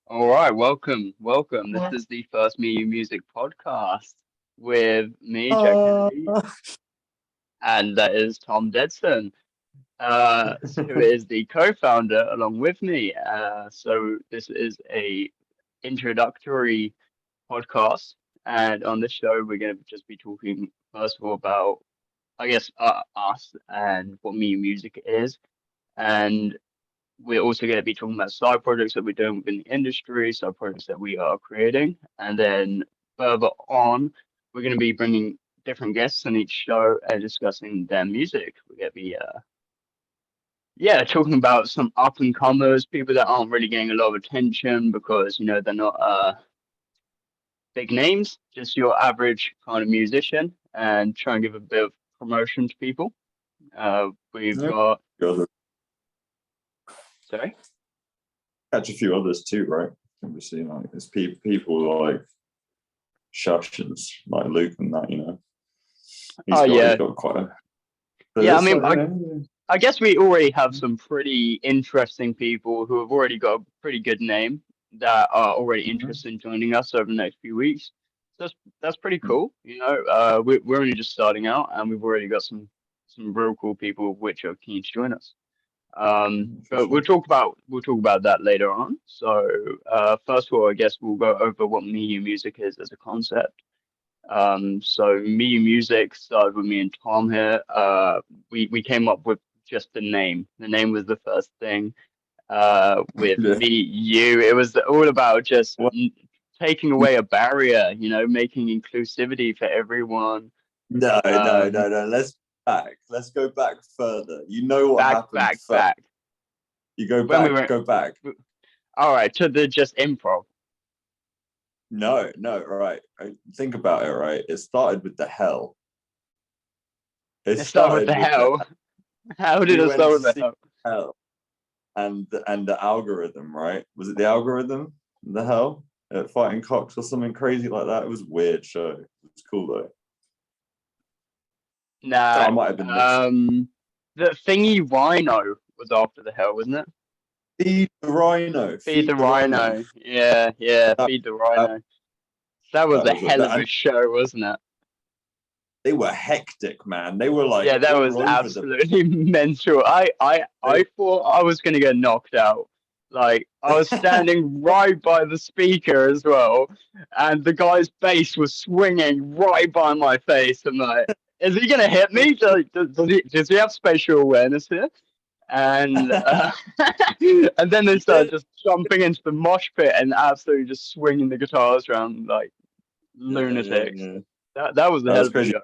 All right, welcome. This is the first MEyou Music podcast with me, Jack Uh, Kennedy, and that is Tom Dedson, who is the co-founder along with me. So this is a introductory podcast, and on this show we're going to just be talking first of all about, I guess, us and what MEyou Music is, and we're also going to be talking about side projects that we're doing within the industry, side projects that we are creating. And then further on, we're going to be bringing different guests on each show and discussing their music. We're going to be, talking about some up and comers, people that aren't really getting a lot of attention because, they're not big names, just your average kind of musician, and try and give a bit of promotion to people. We've yeah, got, few others- sorry? catch a few others too, right? Obviously, like there's people like Shushers, like Luke and that, Oh, he's yeah. got quite a. But Yeah, I it's mean, like, I guess we already have some pretty interesting people who have already got a pretty good name that are already interested in joining us over the next few weeks. So that's pretty cool. We're only just starting out, and we've already got some real cool people which are keen to join us. for But sure. we'll talk about that later on. So first of all, I guess we'll go over what MEyou Music is as a concept. So Me Music started with me and Tom here. We came up with just the name. The name was the first thing. With Yeah. Me You, it was all about just What? taking away a barrier. Making inclusivity for everyone. No, no, Um, no, no. Let's go back further. You know what back, happened back, first. back. You go When we back, were go back. all right to the just improv. No, no, right. Think about it, right? It started with the hell. It Let's start with the started with the hell. How did we it went start to with the see hell? hell. And the algorithm, right? Was it the algorithm? The hell? Fighting cocks or something crazy like that. It was a weird show. It was cool though. Nah. I might have been mixing. The thingy rhino was after the hell, wasn't it? Feed the rhino. Feed the Feed the rhino. Rhino. Yeah, yeah, That Feed the that, Rhino. That was that a was hell of and a show, wasn't it? they were hectic, man. They were like Yeah, that was all over the. absolutely mental. I, I, They, I thought I was gonna get knocked out. Like I was standing right by the speaker as well, and the guy's bass was swinging right by my face. I'm like, is he gonna hit me? Does he have spatial awareness here? And and then they yeah, started just jumping into the mosh pit and absolutely just swinging the guitars around like yeah, lunatics. yeah. That was a That hell was of a crazy. show.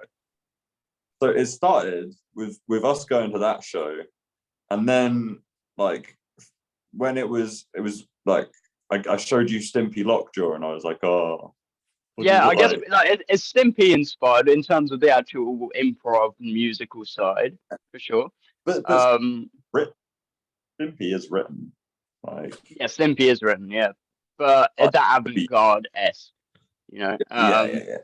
So it started with us going to that show, and then like when it was like I showed you Stimpy Lockjaw, and I was like, oh, what does Yeah, it I guess like? like it's Stimpy inspired in terms of the actual improv musical side for sure. But Um, Stimpy is written like yeah, Stimpy is written, yeah, but I- it's that avant-garde esque, you know. yeah, yeah, yeah.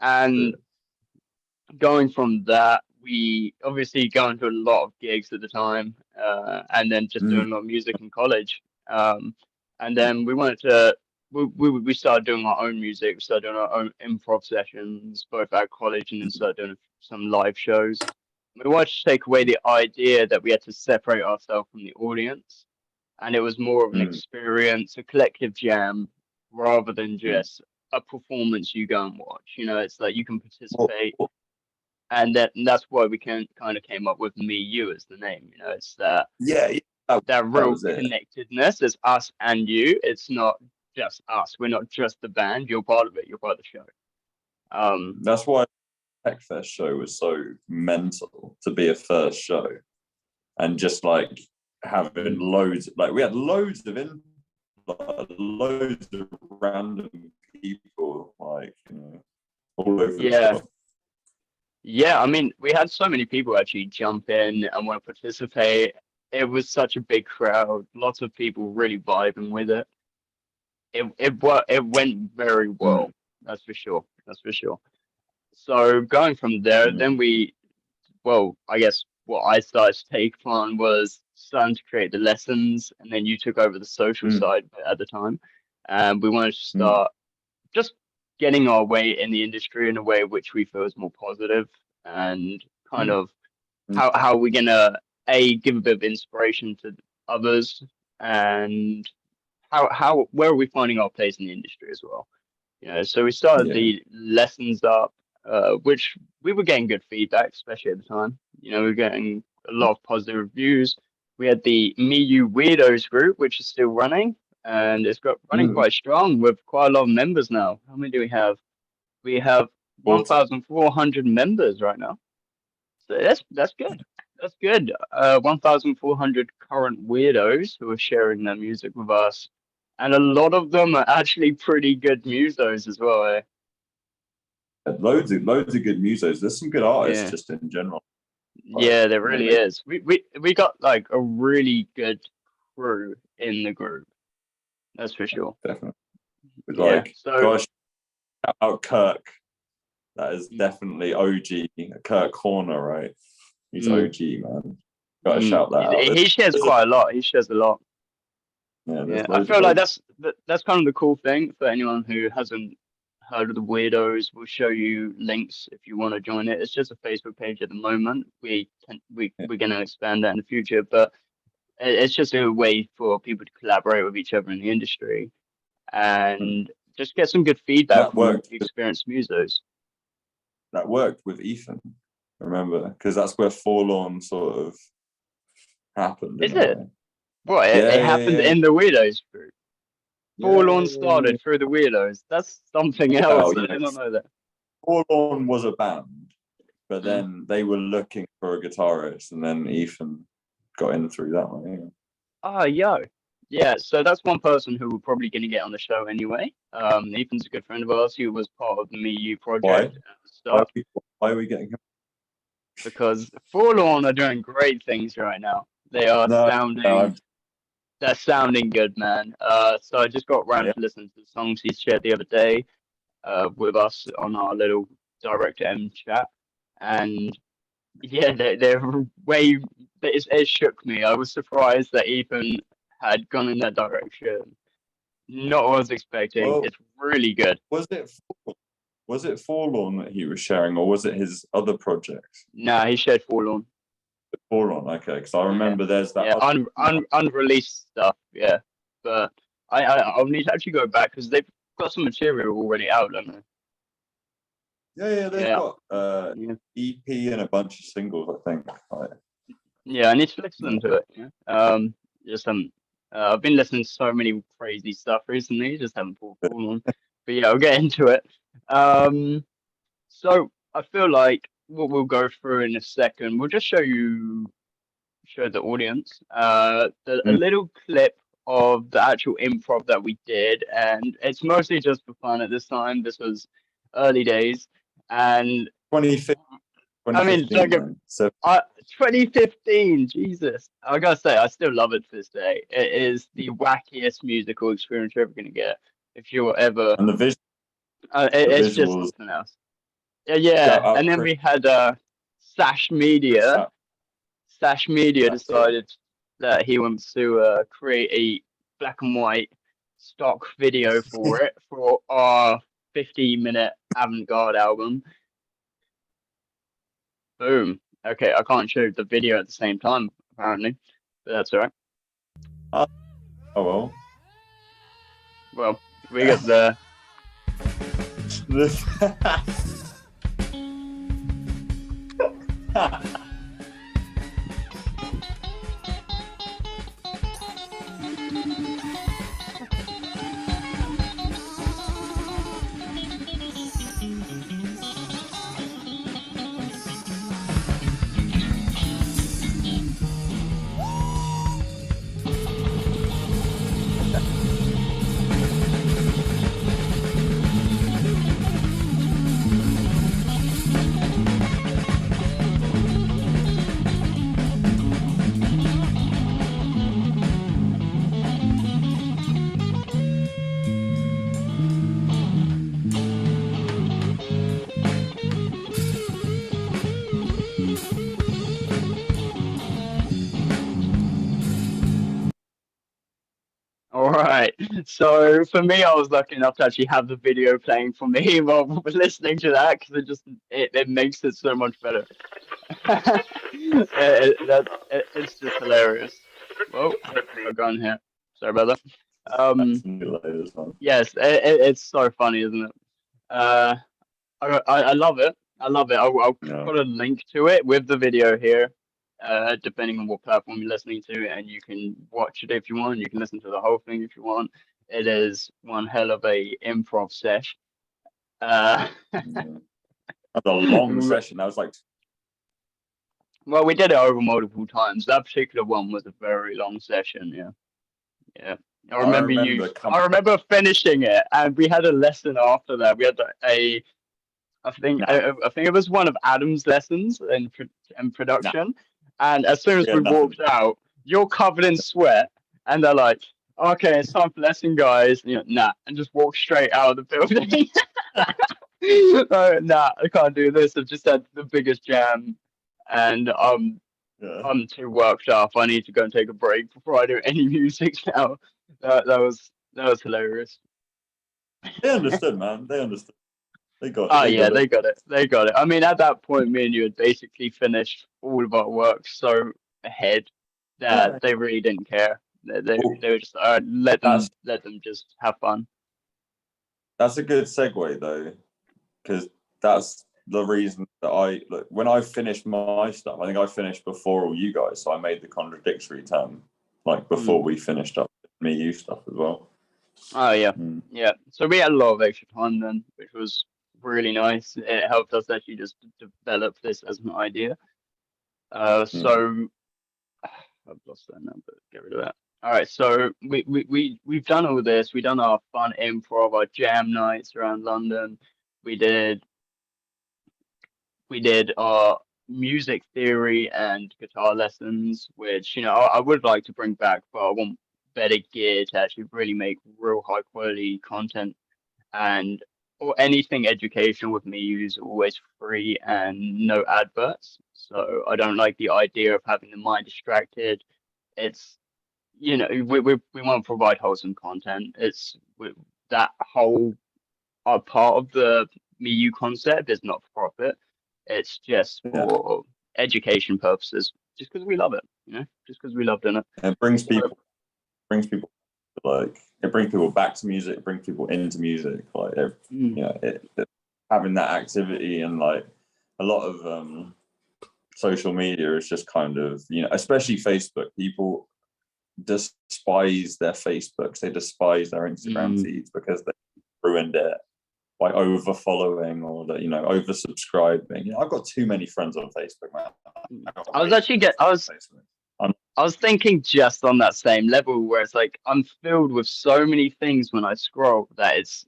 And The- going from that, we obviously going to a lot of gigs at the time, and then just mm, doing a lot of music in college. And then we wanted to, we started doing our own music. We started doing our own improv sessions, both at college, and then started doing some live shows. We wanted to take away the idea that we had to separate ourselves from the audience, and it was more of an mm, experience, a collective jam, rather than mm. just a performance you go and watch. It's like you can Well, participate, and that's why we can kind of came up with Me You as the name. It's that yeah, yeah, that that real was it. connectedness. It's us and you. It's not just us. We're not just the band. You're part of it. You're part of the show. That's why Tech Fest show was so mental to be a first show, and just like having loads, like we had loads of random people, like all over the Yeah, shop. yeah. I mean, we had so many people actually jump in and want to participate. It was such a big crowd. Lots of people really vibing with it. It went very Mm, well. That's for sure. That's for sure. So going from there, mm, then I guess what I started to take on was starting to create the lessons, and then you took over the social mm, side at the time. and we wanted to start just getting our way in the industry in a way which we feel is more positive, and kind of how we're gonna give a bit of inspiration to others, and how where are we finding our place in the industry as well. So we started the lessons up, which we were getting good feedback, especially at the time. We were getting a lot of positive reviews. We had the MEyou Weirdos group, which is still running, and it's got running quite strong with quite a lot of members now. How many do we have? We have 1,400 members right now. So that's good. That's good. 1,400 current weirdos who are sharing their music with us, and a lot of them are actually pretty good musos as well. Loads of good musos. There's some good artists just in general. Yeah, there really is. We got like a really good crew in the group. That's for sure. Definitely. Like, gosh, shout out Kirk. That is definitely OG. Kirk Horner, right? He's OG, man. Gotta shout that out. He shares quite a lot. He shares a lot. Yeah, I feel like that's kind of the cool thing for anyone who hasn't heard of the Weirdos. We'll show you links if you want to join it. It's just a Facebook page at the moment. We're gonna expand that in the future, but it's just a way for people to collaborate with each other in the industry and just get some good feedback from experienced musos. That worked with Ethan, remember? Because that's where Forlorn sort of happened. Is it? What? It happened in the Weirdos group. Forlorn started through the Weirdos. That's something else. I did not know that. Forlorn was a band, but then they were looking for a guitarist, and then Ethan got in through that one. Yeah, so that's one person who we're probably going to get on the show anyway. Ethan's a good friend of ours. He was part of the MEyou project. Why are we getting him? Because Forlorn are doing great things right now. They are they're sounding good, man. So I just got round to listen to the songs he shared the other day with us on our little Direct M chat. And they're way... It shook me. I was surprised that Ethan had gone in that direction. Not what I was expecting. Well, it's really good. Was it Forlorn that he was sharing, or was it his other projects? Nah, he shared Forlorn. Forlorn, okay, because I remember there's that unreleased stuff, but I'll need to actually go back because they've got some material already out, don't they? They've got EP and a bunch of singles, I think. I need to listen to it. I've been listening to so many crazy stuff recently, just haven't pulled on. But I'll get into it. So I feel like what we'll go through in a second, we'll just show the audience a little clip of the actual improv that we did, and it's mostly just for fun at this time. This was early days, and 2015. I mean, 2015, Jesus. I gotta say, I still love it to this day. It is the wackiest musical experience you're ever gonna get if you're ever. And the visual. It's just something else. Yeah. And then we had Sash Media. Sash Media decided that he wants to create a black and white stock video for it for our 50-minute avant-garde album. Boom. Okay, I can't show the video at the same time, apparently, but that's all right. Oh, well. Well, we got the... right. So for me, I was lucky enough to actually have the video playing for me while listening to that because it makes it so much better. It's just hilarious. Whoa, hit my gun here. Sorry about that. Yes, it's so funny, isn't it? Uh, I love it. I love it. I'll Yeah. put a link to it with the video here, depending on what platform you're listening to, and you can watch it if you want. You can listen to the whole thing if you want. It is one hell of a improv sesh. Uh, Yeah. That's a long session. That was like, well, we did it over multiple times. That particular one was a very long session. Yeah, yeah. I remember finishing it, and we had a lesson after that. We had I think it was one of Adam's lessons in production. And as soon as we walked out, you're covered in sweat, and they're like, "Okay, it's time for lesson, guys." And you're like, nah, and just walk straight out of the building. Nah, I can't do this. I've just had the biggest jam, and I'm too worked up. I need to go and take a break before I do any music now. That was hilarious. they understood, man. They understood. They got. Oh They yeah, got it. they got it. They got it. I mean, at that point, me and you had basically finished all of our work so ahead that they really didn't care. They were just let them just have fun. That's a good segue though, because that's the reason that when I finished my stuff, I think I finished before all you guys, so I made the contradictory term like before we finished up MEyou stuff as well. Oh yeah, yeah. So we had a lot of extra time then, which was really nice. It helped us actually just develop this as an idea. So I've lost that number. Get rid of that. All right, so we've done all this. We've done our fun improv, our jam nights around London. We did our music theory and guitar lessons, which I would like to bring back, but I want better gear to actually really make real high quality content. And or anything educational with MEyou is always free and no adverts. So I don't like the idea of having the mind distracted. It's we want to provide wholesome content. That whole part of the MEyou concept is not for profit. It's just for education purposes, just because we love it, just because we love doing it. It brings people like it brings people back to music, it brings people into music, like having that activity. And like a lot of social media is just kind of, especially Facebook, people despise their Facebooks, they despise their Instagram feeds because they ruined it by over following or over subscribing. I've got too many friends on Facebook, man. I was thinking just on that same level where it's like I'm filled with so many things when I scroll that it's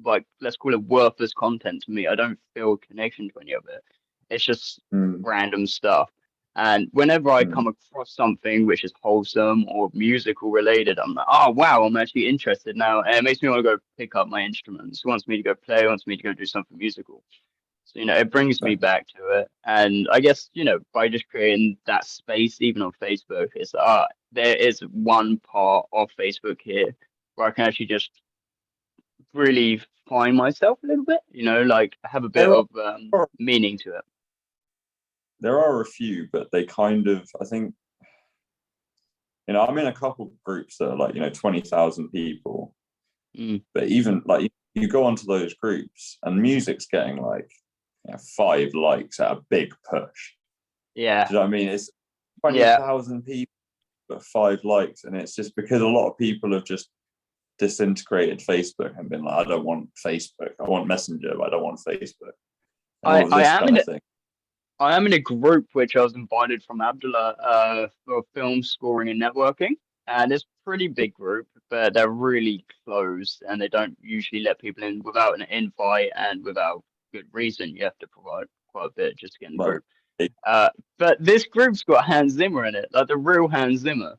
like, let's call it worthless content to me. I don't feel a connection to any of it. It's just random stuff. And whenever I come across something which is wholesome or musical related, I'm like, oh wow, I'm actually interested now. And it makes me want to go pick up my instruments. It wants me to go play, wants me to go do something musical. So, it brings me back to it. And I guess, by just creating that space, even on Facebook, it's there is one part of Facebook here where I can actually just really find myself a little bit, like have a bit of meaning to it. There are a few, but they kind of, I think, I'm in a couple of groups that are like, 20,000 people. But even like you go onto those groups and music's getting like 5 likes at a big push. Yeah. Do you know what I mean? It's 20,000 people, but 5 likes. And it's just because a lot of people have just disintegrated Facebook and been like, I don't want Facebook. I want Messenger, but I don't want Facebook. I am in a group which I was invited from Abdullah for film scoring and networking, and it's a pretty big group, but they're really closed and they don't usually let people in without an invite and without good reason. You have to provide quite a bit just to get in the group. But this group's got Hans Zimmer in it, like the real Hans Zimmer.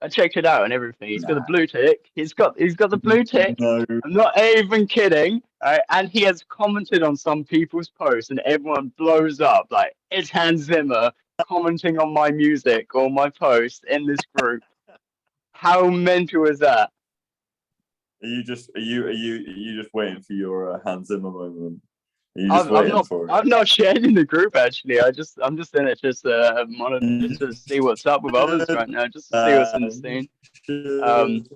I checked it out and everything. He's got the blue tick. He's got the blue tick. No. I'm not even kidding. Right? And he has commented on some people's posts, and everyone blows up like, it's Hans Zimmer commenting on my music or my post in this group. How mental is that? Are you just waiting for your Hans Zimmer moment? Are you just waiting for it? I've not shared in the group actually. I'm just in it just just to see what's up with others right now, just to see what's in the scene.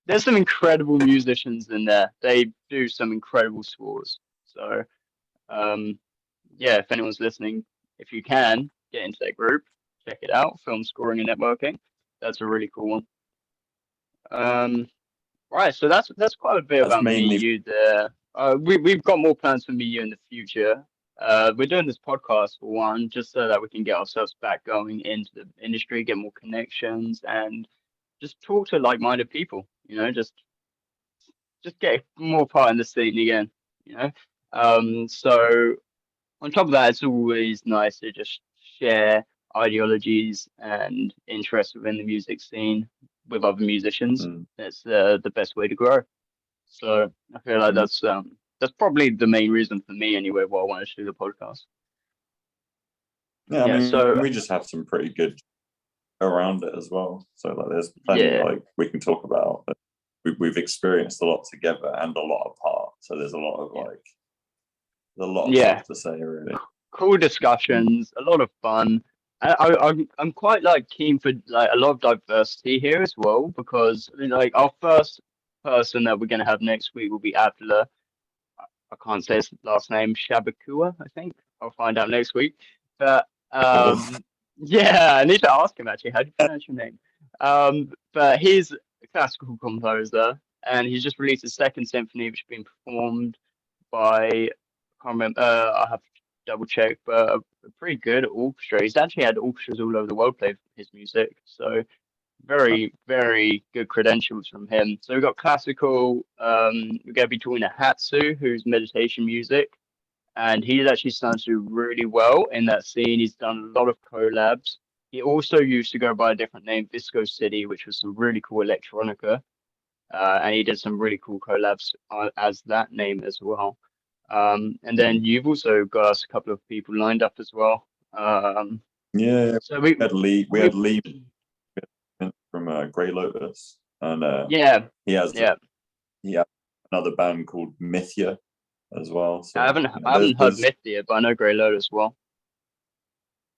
There's some incredible musicians in there. They do some incredible scores. So yeah, if anyone's listening, if you can get into that group, check it out. Film scoring and networking. That's a really cool one. Right, so that's quite a bit That's about mainly MEyou there. We've got more plans for MEyou in the future. We're doing this podcast for one, just so that we can get ourselves back going into the industry, get more connections, and just talk to like-minded people. Just get more part in the scene again. You know, so on top of that, it's always nice to just share ideologies and interests within the music scene with other musicians. It's the best way to grow. So I feel like that's probably the main reason for me anyway why I want to do the podcast. Yeah, I Yeah, mean, so we just have some pretty good around it as well. So like, there's plenty yeah, like we can talk about. We've experienced a lot together and a lot apart. So there's a lot of like, there's a lot of yeah, stuff to say really. cool discussions, a lot of fun. I'm quite like keen for like a lot of diversity here as well because I mean, like our first person that we're gonna have next week will be Abdullah. I can't say his last name, Shabakua, I think. I'll find out next week. But Oh. yeah, I need to ask him actually. How do you pronounce your name? But he's a classical composer, and he's just released a second symphony, which has been performed by I can't remember. I have to double check, but a pretty good orchestra. He's actually had orchestras all over the world play his music, so very, very good credentials from him. So we've got classical. We're going to be talking to Hatsu, who's meditation music, and he's actually starting to do really well in that scene. He's done a lot of collabs. He also used to go by a different name, Visco City, which was some really cool electronica, and he did some really cool collabs as that name as well. And then you've also got us a couple of people lined up as well. Yeah, So we had Lee from Grey Lotus, and yeah, he has yeah. another band called Mythia as well. So I haven't heard Mythia, but I know Grey Lotus well.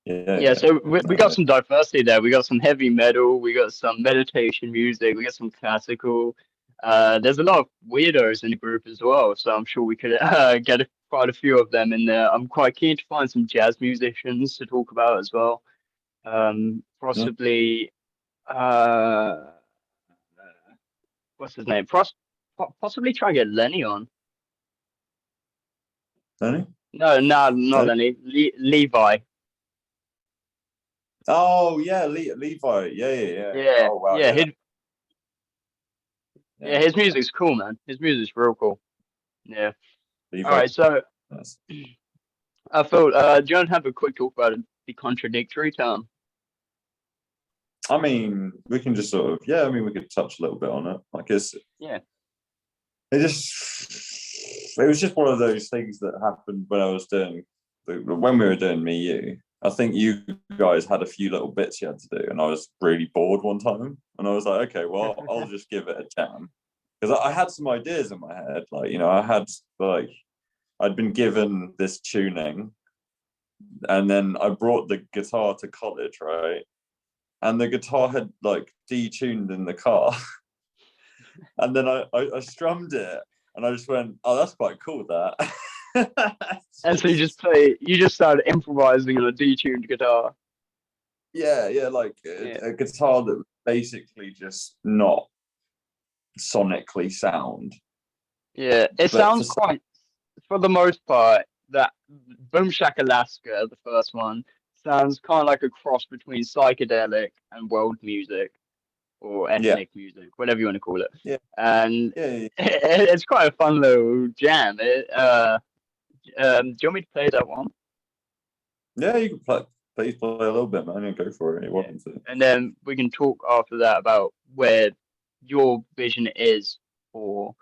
Yeah, so we got some diversity there. We got some heavy metal, we got some meditation music, we got some classical. There's a lot of weirdos in the group as well, so I'm sure we could get quite a few of them in there. I'm quite keen to find some jazz musicians to talk about as well. Possibly, what's his name? Possibly try and get Lenny on. Lenny? No, not Lenny. Levi. Oh yeah, Levi. Yeah, Oh wow, yeah. His music's cool, man. His music's real cool. Yeah. Levi. All right, so Yes. I thought, do you want to have a quick talk about the contradictory term? I mean, we can just sort of, I mean, we could touch a little bit on it. Like it was just one of those things that happened when we were doing MEyou. I think you guys had a few little bits you had to do, and I was really bored one time, and I was like, okay, well, I'll just give it a jam, because I had some ideas in my head, like, I'd been given this tuning, and then I brought the guitar to college, right, and the guitar had like detuned in the car, and then I strummed it, and I just went, oh, that's quite cool, that. And so you just started improvising on a detuned guitar. Yeah, like a guitar that was basically just not sonically sound. Yeah, it sounds quite, for the most part, that Boom Shakalaka, the first one, sounds kind of like a cross between psychedelic and world music or ethnic music, whatever you want to call it. Yeah. And it's quite a fun little jam. Do you want me to play that one? Yeah, you can play a little bit, man, and go for it. You want to. And then we can talk after that about where your vision is for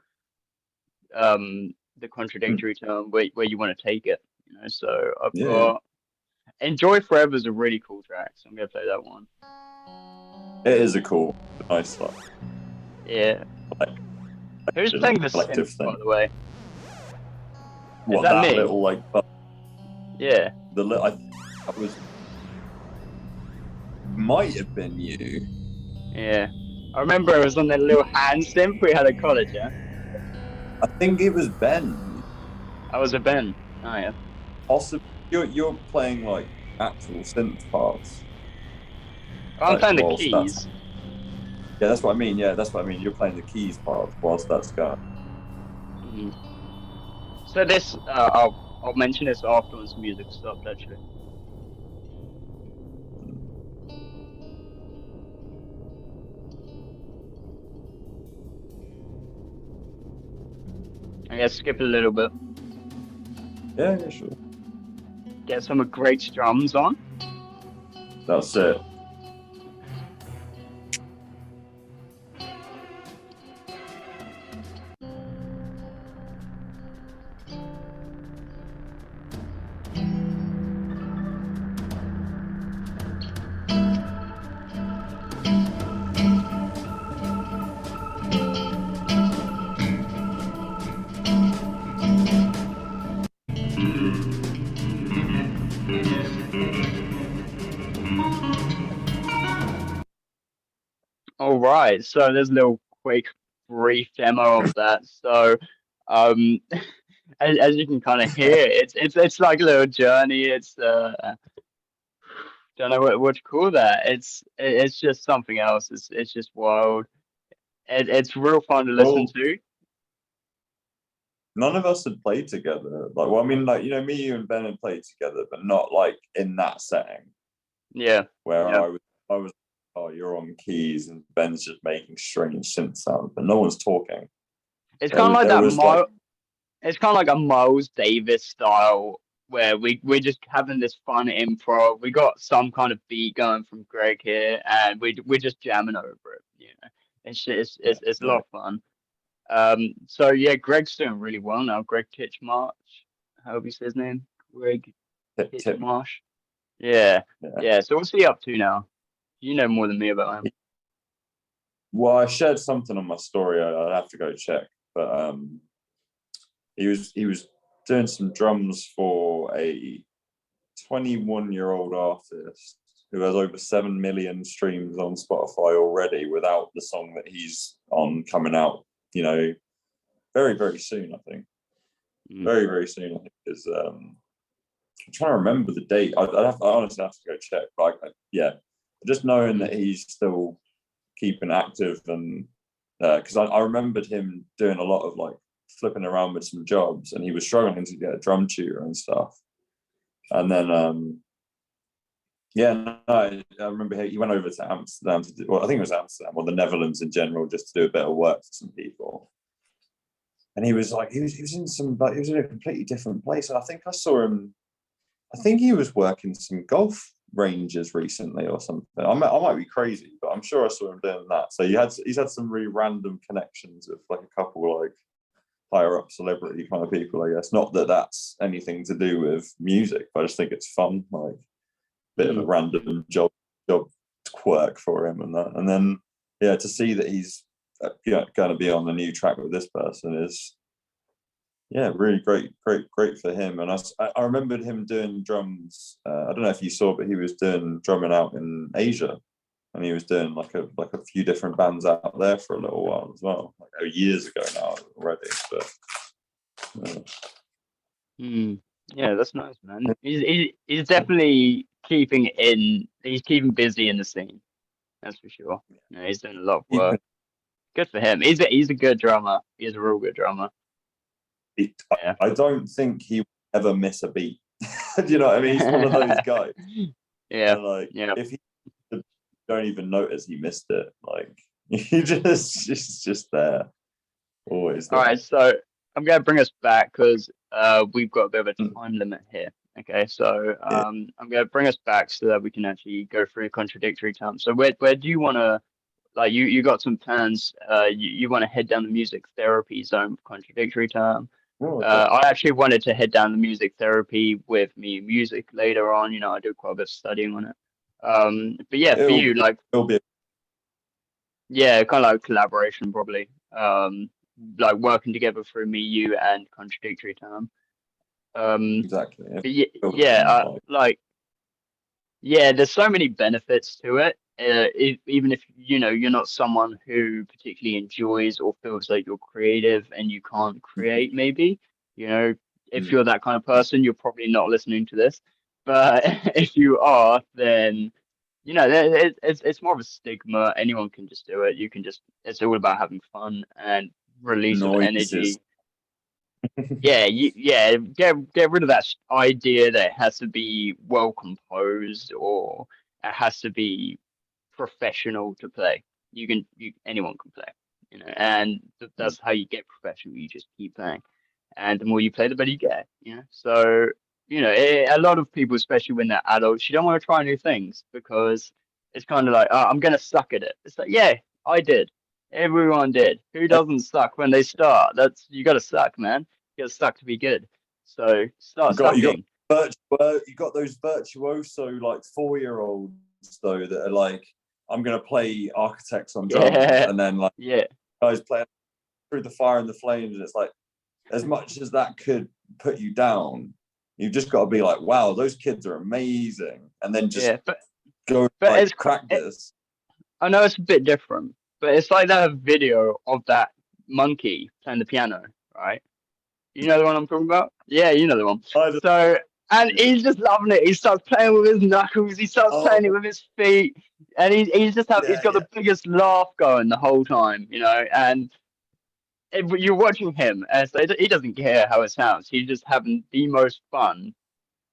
the contradictory term, where you want to take it. So I've got Enjoy Forever is a really cool track, so I'm gonna play that one. It is a cool, nice song. Yeah. Who's playing the collective synth, thing. by the way? What, that me? little like Yeah. I was might have been you. Yeah. I remember it was on that little hand synth we had at college, yeah? I think it was Ben. I was a Ben. Oh, yeah. Possibly you're playing like actual synth parts. I'm Like playing the whilst that's keys. yeah, that's what I mean. Yeah, that's what I mean. You're playing the keys part whilst that's going. Mm. So this, I'll mention this after once the music stopped, actually. I guess skip a little bit. Yeah, sure. Get some of Greg's drums on. That's it. All right, so there's a little quick, brief demo of that. So, um, as you can kind of hear, it's like a little journey. It's don't know what to call that. It's just something else. It's just wild. It's real fun to listen Well, to. none of us had played together. Like, well, I mean, like, you know, me, you, and Ben had played together, but not like in that setting Yeah, where yeah. I was, oh, you're on keys, and Ben's just making strange synth sounds, but no one's talking. It's kind of like There that. was like, It's kind of like a Miles Davis style where we're just having this fun improv. We got some kind of beat going from Greg here, and we're just jamming over it. You know, it's a lot of fun. So yeah, Greg's doing really well now. Greg Titchmarsh, I hope you say his name. Greg tip. Titchmarsh. Yeah, Yeah. yeah. So what's he up to now? You know more than me about him. Well, I shared something on my story. I'd have to go check, but he was doing some drums for a 21-year-old artist who has over 7 million streams on Spotify already without the song that he's on coming out, you know, very, very soon, I think. Very, very soon, I think, is I'm trying to remember the date. I honestly have to go check. But yeah, just knowing that he's still keeping active, and because I remembered him doing a lot of like flipping around with some jobs, and he was struggling to get a drum tutor and stuff. And then yeah, no, I remember he went over to Amsterdam to do, well, I think it was Amsterdam or the Netherlands in general, just to do a bit of work for some people. And he was like, he was in some, like, he was in a completely different place. And I think I saw him. I think he was working some golf ranges recently or something. I might be crazy, but I'm sure I saw him doing that. So he's had some really random connections with like a couple like higher up celebrity kind of people, I guess. Not that that's anything to do with music, but I just think it's fun, like a bit of a random job quirk for him and that. And then yeah, to see that he's going to be on the new track with this person is really great for him. And I remembered him doing drums. I don't know if you saw, but he was doing drumming out in Asia, and he was doing like a few different bands out there for a little while as well, like years ago now already. But yeah, that's nice, man. He's definitely he's keeping busy in the scene. That's for sure. Yeah, he's doing a lot of work. Good for him. He's a good drummer. He's a real good drummer. I don't think he will ever miss a beat. Do you know what I mean? He's one of those guys. Yeah. And like, yeah. if he don't even notice he missed it, like he just there, always there. All right, so I'm gonna bring us back because we've got a bit of a time limit here. Okay, so I'm gonna bring us back so that we can actually go through contradictory terms. So where do you want to, like, you got some plans? You want to head down the music therapy zone for contradictory term. I actually wanted to head down the music therapy with me music later on. You know, I do quite a bit of studying on it. But yeah, for you, like, it'll be yeah, kind of like collaboration probably. like working together through MEyou and Contradictory time. Exactly. But Build yeah, things like like yeah, there's so many benefits to it. Even if you're not someone who particularly enjoys or feels like you're creative and you can't create, maybe if mm, you're that kind of person, you're probably not listening to this. But if you are, then it's more of a stigma. Anyone can just do it. You can just it's all about having fun and release of noises. energy. Yeah, get rid of that idea that it has to be well composed or it has to be professional to play. Anyone can play, and Mm. that's how you get professional. You just keep playing, and the more you play, the better you get. So a lot of people, especially when they're adults, you don't want to try new things because it's kind of like, oh, I'm gonna suck at it. It's like, yeah, I did. Everyone did. Who doesn't suck when they start? You got to suck, man. You got to suck to be good. So start You got sucking. you got those virtuoso like 4-year-olds though that are like, I'm gonna play Architects on drums, Yeah, and then like yeah, guys playing Through the Fire and the Flames, and it's like, as much as that could put you down, you've just got to be like, wow, those kids are amazing, and then just yeah. go But like practice. I know it's a bit different, but it's like that video of that monkey playing the piano, right? You know the one I'm talking about? Yeah, you know the one. I just, So, and he's just loving it. He starts playing with his knuckles. He starts oh playing it with his feet, and he's yeah, got yeah. the biggest laugh going the whole time. And you're watching him, and so he doesn't care how it sounds. He's just having the most fun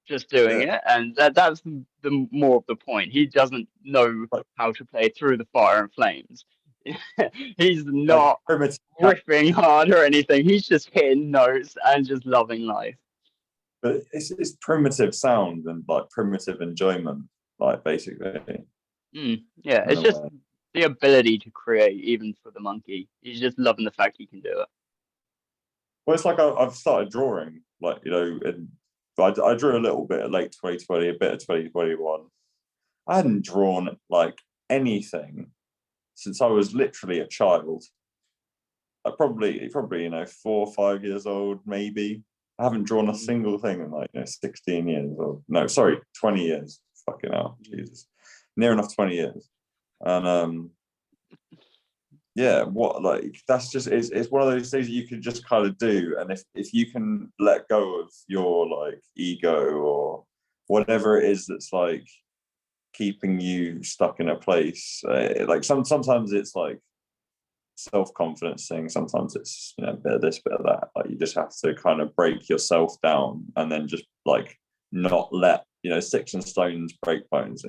just doing Yeah, it, and that's the more of the point. He doesn't know like how to play Through the Fire and Flames. He's like not primitive, riffing hard or anything. He's just hitting notes and just loving life. but it's primitive sound and like primitive enjoyment, like basically Yeah, in it's a just way. the ability to create, even for the monkey. He's just loving the fact he can do it. Well, it's like I've started drawing, like and I drew a little bit of late 2020, a bit of 2021. I hadn't drawn like anything since I was literally a child. I probably 4 or 5 years old, maybe. I haven't drawn a Mm, single thing in like 16 years, or no, sorry, 20 years. Fucking hell, Jesus, near enough 20 years. And yeah, what like that's just it's one of those things that you can just kind of do, and if you can let go of your like ego or whatever it is that's like keeping you stuck in a place, like sometimes it's like self-confidence thing, sometimes it's a bit of this, bit of that, like you just have to kind of break yourself down and then just like not let sticks and stones break bones.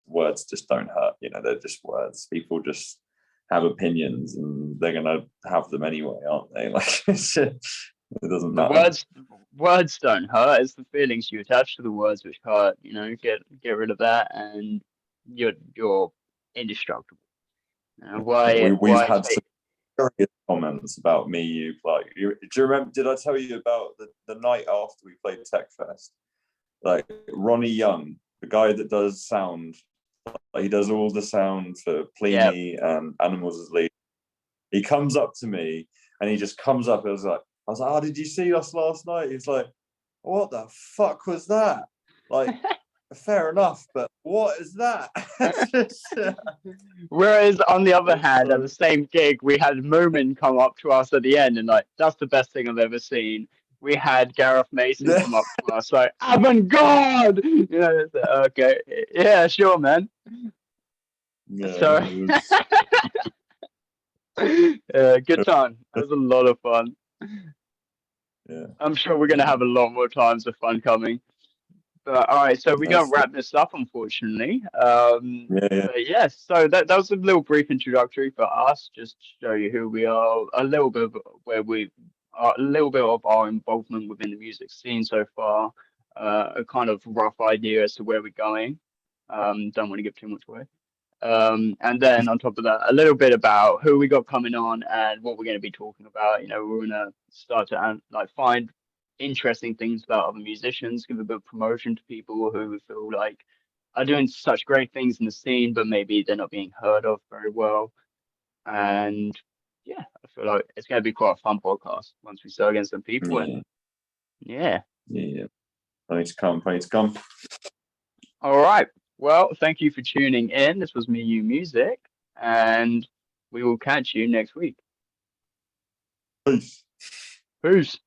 Words just don't hurt, they're just words. People just have opinions and they're gonna have them anyway, aren't they? Like it doesn't The matter. words don't hurt. It's the feelings you attach to the words which hurt. Get rid of that, and you're indestructible. We've Why had some take? serious comments about me. Do you remember? Did I tell you about the night after we played Tech Fest? Like Ronnie Young, the guy that does sound, like he does all the sound for Yeah. Pliny and Animals as Lead. He comes up to me and he just comes up. I was like, oh, did you see us last night? He's like, what the fuck was that? Like, fair enough, but what is that? Whereas on the other hand, at the same gig, we had Moomin come up to us at the end and like, that's the best thing I've ever seen. We had Gareth Mason Yeah, come up to us like, avant-garde! It's like, okay, yeah, sure, man. yeah, So, good time. That was a lot of fun. yeah. I'm sure we're gonna have a lot more times of fun coming. But all right, so we're gonna That's wrap this up, unfortunately. yeah. But yes, so that was a little brief introductory for us, just to show you who we are, a little bit of where we are, a little bit of our involvement within the music scene so far, a kind of rough idea as to where we're going. Don't want to give too much away. And then on top of that, a little bit about who we got coming on and what we're going to be talking about. We're going to start to like find interesting things about other musicians, give a bit of promotion to people who we feel like are doing such great things in the scene, but maybe they're not being heard of very well. And yeah, I feel like it's going to be quite a fun podcast once we start getting some people in. Yeah. Yeah. I need to come. I need to come. All right. Well, thank you for tuning in. This was MEyou Music, and we will catch you next week. Peace. Peace.